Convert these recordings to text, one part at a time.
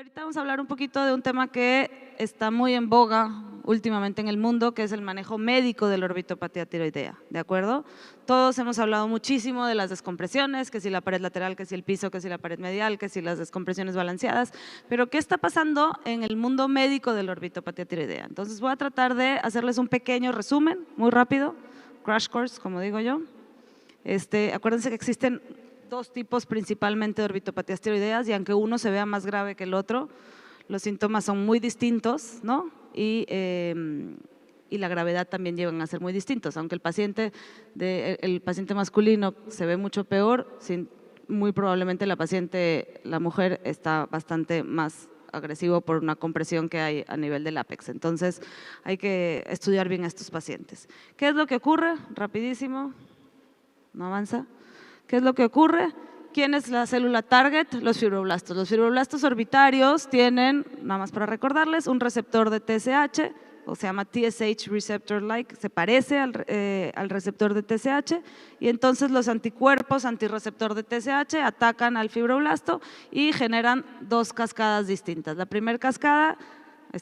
ahorita vamos a hablar un poquito de un tema que está muy en boga últimamente en el mundo, que es el manejo médico de la orbitopatía tiroidea, ¿de acuerdo? Todos hemos hablado muchísimo de las descompresiones, que si la pared lateral, que si el piso, que si la pared medial, que si las descompresiones balanceadas, pero ¿qué está pasando en el mundo médico de la orbitopatía tiroidea? Entonces voy a tratar de hacerles un pequeño resumen, muy rápido, crash course, como digo yo. Acuérdense que existen dos tipos principalmente de orbitopatías tiroideas y aunque uno se vea más grave que el otro, los síntomas son muy distintos, ¿no? Y la gravedad también llegan a ser muy distintos, aunque el paciente masculino se ve mucho peor, muy probablemente la mujer está bastante más agresivo por una compresión que hay a nivel del ápex. Entonces hay que estudiar bien a estos pacientes. ¿Qué es lo que ocurre? Rapidísimo, no avanza. ¿Qué es lo que ocurre? ¿Quién es la célula target? Los fibroblastos. Los fibroblastos orbitarios tienen, nada más para recordarles, un receptor de TSH, o se llama TSH receptor-like, se parece al receptor de TSH, y entonces los anticuerpos antirreceptor de TSH atacan al fibroblasto y generan dos cascadas distintas. La primera cascada,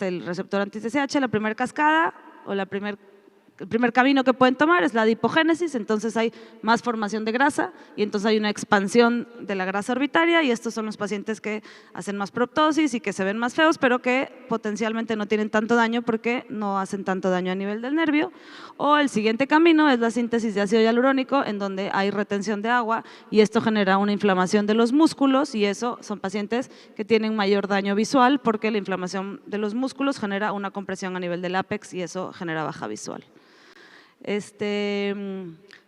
el receptor anti-TSH, la primera cascada o el primer camino que pueden tomar es la adipogénesis, entonces hay más formación de grasa y entonces hay una expansión de la grasa orbitaria y estos son los pacientes que hacen más proptosis y que se ven más feos, pero que potencialmente no tienen tanto daño porque no hacen tanto daño a nivel del nervio. O el siguiente camino es la síntesis de ácido hialurónico, en donde hay retención de agua y esto genera una inflamación de los músculos y eso son pacientes que tienen mayor daño visual porque la inflamación de los músculos genera una compresión a nivel del ápex y eso genera baja visual.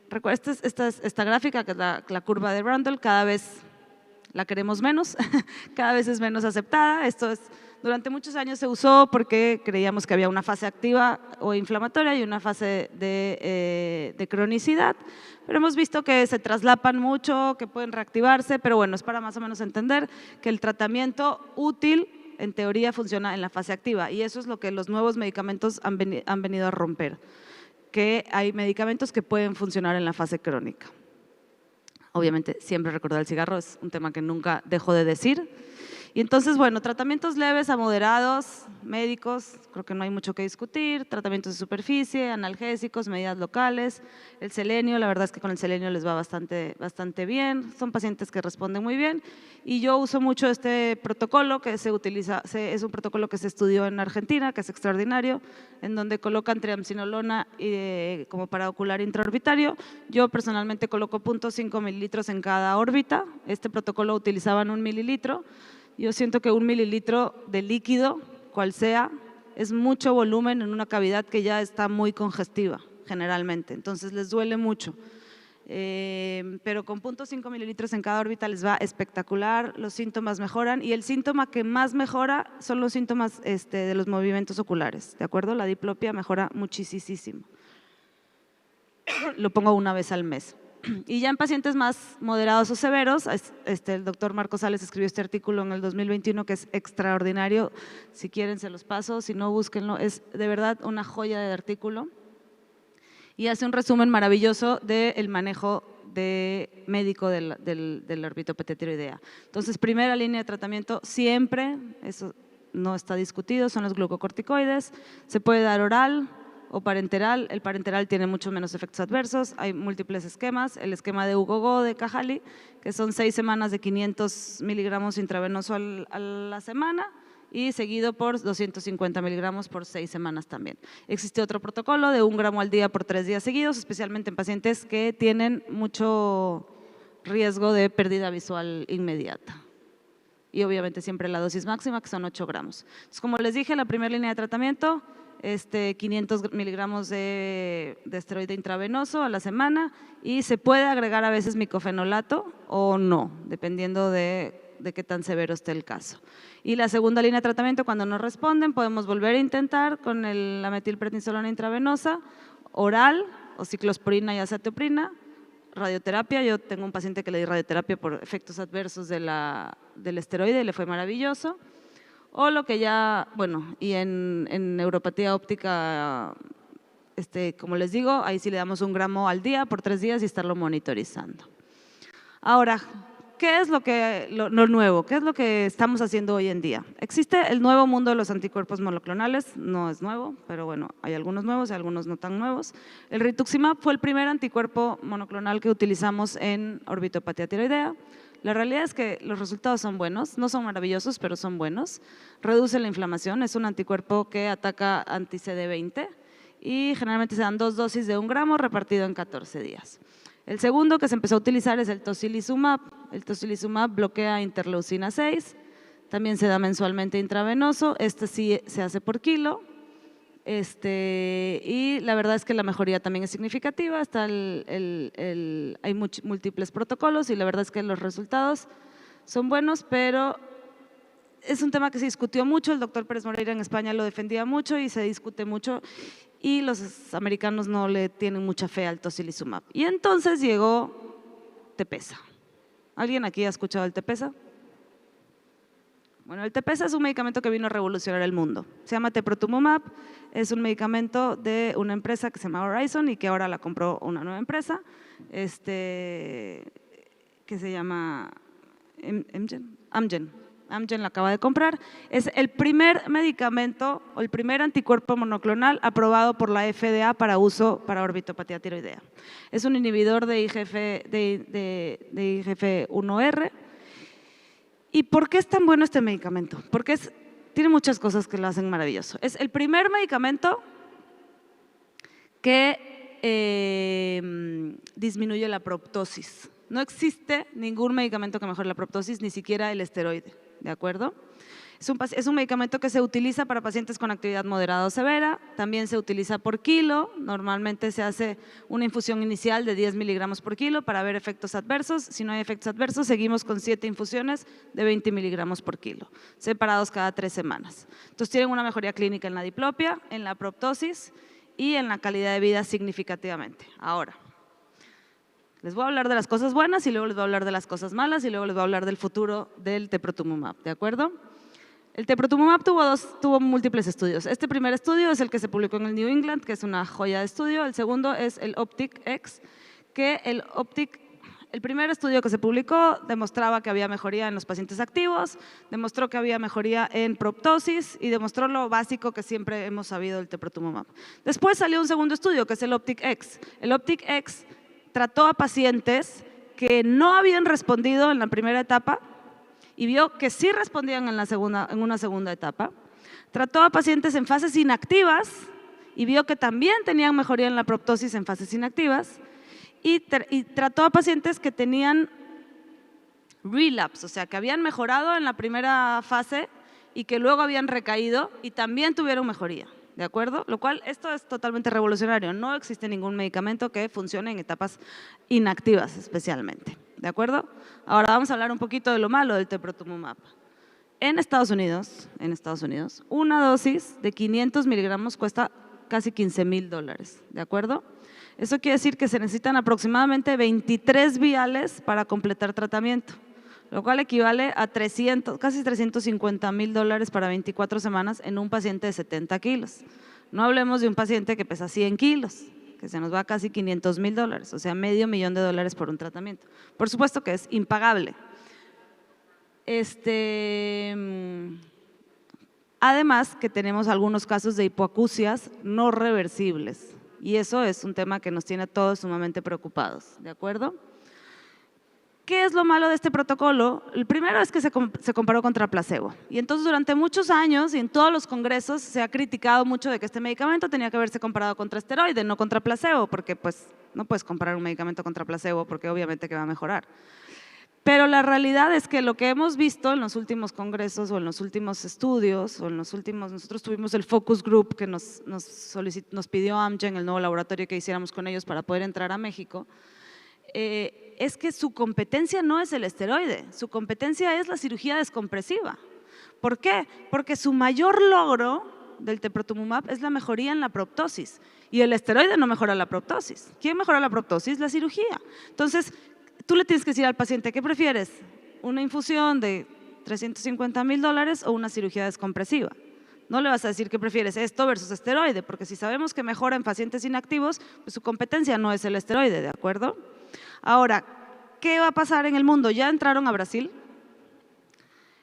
Recuerda, esta gráfica, que es la curva de Rundle, cada vez la queremos menos, cada vez es menos aceptada. Durante muchos años se usó porque creíamos que había una fase activa o inflamatoria y una fase de cronicidad, pero hemos visto que se traslapan mucho, que pueden reactivarse, pero bueno, es para más o menos entender que el tratamiento útil en teoría funciona en la fase activa y eso es lo que los nuevos medicamentos han venido a romper, que hay medicamentos que pueden funcionar en la fase crónica. Obviamente, siempre recordar el cigarro es un tema que nunca dejo de decir. Y entonces, bueno, tratamientos leves a moderados, médicos, creo que no hay mucho que discutir, tratamientos de superficie, analgésicos, medidas locales, el selenio, la verdad es que con el selenio les va bastante bien, son pacientes que responden muy bien y yo uso mucho este protocolo que se utiliza, es un protocolo que se estudió en Argentina, que es extraordinario, en donde colocan triamcinolona como paraocular intraorbitario. Yo personalmente coloco 0.5 mililitros en cada órbita, este protocolo utilizaban 1 mililitro. Yo siento que 1 mililitro de líquido, cual sea, es mucho volumen en una cavidad que ya está muy congestiva generalmente, entonces les duele mucho. Pero con 0.5 mililitros en cada órbita les va espectacular, los síntomas mejoran y el síntoma que más mejora son los síntomas de los movimientos oculares, ¿de acuerdo? La diplopia mejora muchísimo. Lo pongo una vez al mes. Y ya en pacientes más moderados o severos, el doctor Marco Sales escribió este artículo en el 2021 que es extraordinario, si quieren se los paso, si no búsquenlo, es de verdad una joya de artículo y hace un resumen maravilloso del manejo médico de la orbitopatía tiroidea. Entonces, primera línea de tratamiento siempre, eso no está discutido, son los glucocorticoides, se puede dar oral o parenteral. El parenteral tiene mucho menos efectos adversos, hay múltiples esquemas, el esquema de Hugo de Cajali, que son 6 semanas de 500 miligramos intravenoso a la semana y seguido por 250 miligramos por 6 semanas también. Existe otro protocolo de 1 gramo al día por 3 días seguidos, especialmente en pacientes que tienen mucho riesgo de pérdida visual inmediata. Y obviamente siempre la dosis máxima, que son 8 gramos. Entonces, como les dije, la primera línea de tratamiento, 500 miligramos de esteroide intravenoso a la semana y se puede agregar a veces micofenolato o no, dependiendo de qué tan severo esté el caso. Y la segunda línea de tratamiento, cuando no responden, podemos volver a intentar con la metilprednisolona intravenosa, oral o ciclosporina y acetoprina, radioterapia. Yo tengo un paciente que le di radioterapia por efectos adversos del esteroide y le fue maravilloso. O lo que ya, bueno, y en neuropatía óptica, como les digo, ahí sí le damos 1 gramo al día por 3 días y estarlo monitorizando. Ahora, ¿qué es lo nuevo? ¿Qué es lo que estamos haciendo hoy en día? Existe el nuevo mundo de los anticuerpos monoclonales, no es nuevo, pero bueno, hay algunos nuevos y algunos no tan nuevos. El rituximab fue el primer anticuerpo monoclonal que utilizamos en orbitopatía tiroidea. La realidad es que los resultados son buenos, no son maravillosos, pero son buenos. Reduce la inflamación, es un anticuerpo que ataca anti-CD20 y generalmente se dan 2 dosis de 1 gramo repartido en 14 días. El segundo que se empezó a utilizar es el tocilizumab. El tocilizumab bloquea interleucina 6, también se da mensualmente intravenoso, este sí se hace por kilo. Y la verdad es que la mejoría también es significativa, hay múltiples protocolos y la verdad es que los resultados son buenos, pero es un tema que se discutió mucho, el doctor Pérez Moreira en España lo defendía mucho y se discute mucho y los americanos no le tienen mucha fe al tocilizumab. Y entonces llegó Tepezza. ¿Alguien aquí ha escuchado el Tepezza? Bueno, el Tepezza es un medicamento que vino a revolucionar el mundo. Se llama teprotumumab, es un medicamento de una empresa que se llama Horizon y que ahora la compró una nueva empresa que se llama Amgen. Amgen la acaba de comprar. Es el primer medicamento o el primer anticuerpo monoclonal aprobado por la FDA para uso para orbitopatía tiroidea. Es un inhibidor de IGF-1R. ¿Y por qué es tan bueno este medicamento? Porque tiene muchas cosas que lo hacen maravilloso. Es el primer medicamento que disminuye la proptosis. No existe ningún medicamento que mejore la proptosis, ni siquiera el esteroide, ¿de acuerdo? Es un medicamento que se utiliza para pacientes con actividad moderada o severa, también se utiliza por kilo, normalmente se hace una infusión inicial de 10 miligramos por kilo para ver efectos adversos, si no hay efectos adversos seguimos con 7 infusiones de 20 miligramos por kilo, separados cada 3 semanas. Entonces tienen una mejoría clínica en la diplopia, en la proptosis y en la calidad de vida significativamente. Ahora, les voy a hablar de las cosas buenas y luego les voy a hablar de las cosas malas y luego les voy a hablar del futuro del teprotumumab, ¿de acuerdo? El teprotumumab tuvo múltiples estudios. Este primer estudio es el que se publicó en el New England, que es una joya de estudio. El segundo es el OPTIC-X, que el primer estudio que se publicó demostraba que había mejoría en los pacientes activos, demostró que había mejoría en proptosis y demostró lo básico que siempre hemos sabido del teprotumumab. Después salió un segundo estudio, que es el OPTIC-X. El OPTIC-X trató a pacientes que no habían respondido en la primera etapa y vio que sí respondían en una segunda etapa. Trató a pacientes en fases inactivas y vio que también tenían mejoría en la proptosis en fases inactivas. Y trató a pacientes que tenían relapse, o sea, que habían mejorado en la primera fase y que luego habían recaído y también tuvieron mejoría, ¿de acuerdo? Lo cual, esto es totalmente revolucionario. No existe ningún medicamento que funcione en etapas inactivas especialmente, ¿de acuerdo? Ahora vamos a hablar un poquito de lo malo del teprotumumab. En Estados Unidos, una dosis de 500 miligramos cuesta casi $15,000, ¿de acuerdo? Eso quiere decir que se necesitan aproximadamente 23 viales para completar tratamiento, lo cual equivale a casi $350,000 para 24 semanas en un paciente de 70 kilos. No hablemos de un paciente que pesa 100 kilos, que se nos va a casi $500,000, o sea, $500,000 por un tratamiento. Por supuesto que es impagable. Además que tenemos algunos casos de hipoacusias no reversibles y eso es un tema que nos tiene a todos sumamente preocupados, ¿de acuerdo? ¿Qué es lo malo de este protocolo? El primero es que se comparó contra placebo y entonces durante muchos años y en todos los congresos se ha criticado mucho de que este medicamento tenía que haberse comparado contra esteroide, no contra placebo, porque pues no puedes comparar un medicamento contra placebo porque obviamente que va a mejorar. Pero la realidad es que lo que hemos visto en los últimos congresos o en los últimos estudios nosotros tuvimos el focus group que nos pidió Amgen, el nuevo laboratorio que hiciéramos con ellos para poder entrar a México, es que su competencia no es el esteroide, su competencia es la cirugía descompresiva. ¿Por qué? Porque su mayor logro del teprotumumab es la mejoría en la proptosis y el esteroide no mejora la proptosis. ¿Quién mejora la proptosis? La cirugía. Entonces, tú le tienes que decir al paciente, ¿qué prefieres? ¿Una infusión de $350,000 o una cirugía descompresiva? No le vas a decir que prefieres esto versus esteroide, porque si sabemos que mejora en pacientes inactivos, pues su competencia no es el esteroide, ¿de acuerdo? Ahora, ¿qué va a pasar en el mundo? Ya entraron a Brasil,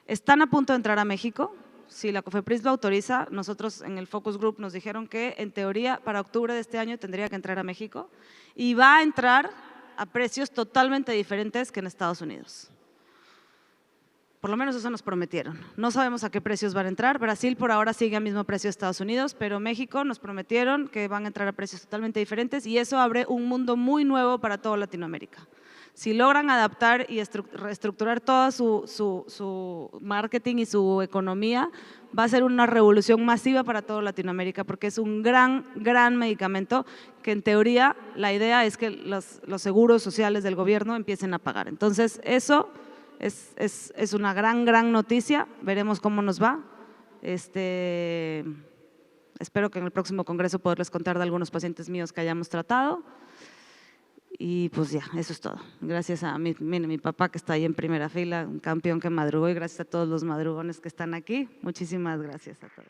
están a punto de entrar a México. Si la COFEPRIS lo autoriza, nosotros en el Focus Group nos dijeron que en teoría para octubre de este año tendría que entrar a México y va a entrar a precios totalmente diferentes que en Estados Unidos. Por lo menos eso nos prometieron. No sabemos a qué precios van a entrar. Brasil por ahora sigue al mismo precio de Estados Unidos, pero México nos prometieron que van a entrar a precios totalmente diferentes y eso abre un mundo muy nuevo para toda Latinoamérica. Si logran adaptar y reestructurar todo su marketing y su economía, va a ser una revolución masiva para toda Latinoamérica porque es un gran medicamento que en teoría la idea es que los seguros sociales del gobierno empiecen a pagar. Entonces eso es una gran noticia, veremos cómo nos va. Espero que en el próximo congreso poderles contar de algunos pacientes míos que hayamos tratado. Y pues ya, eso es todo. Gracias a mi papá que está ahí en primera fila, un campeón que madrugó, y gracias a todos los madrugones que están aquí. Muchísimas gracias a todos.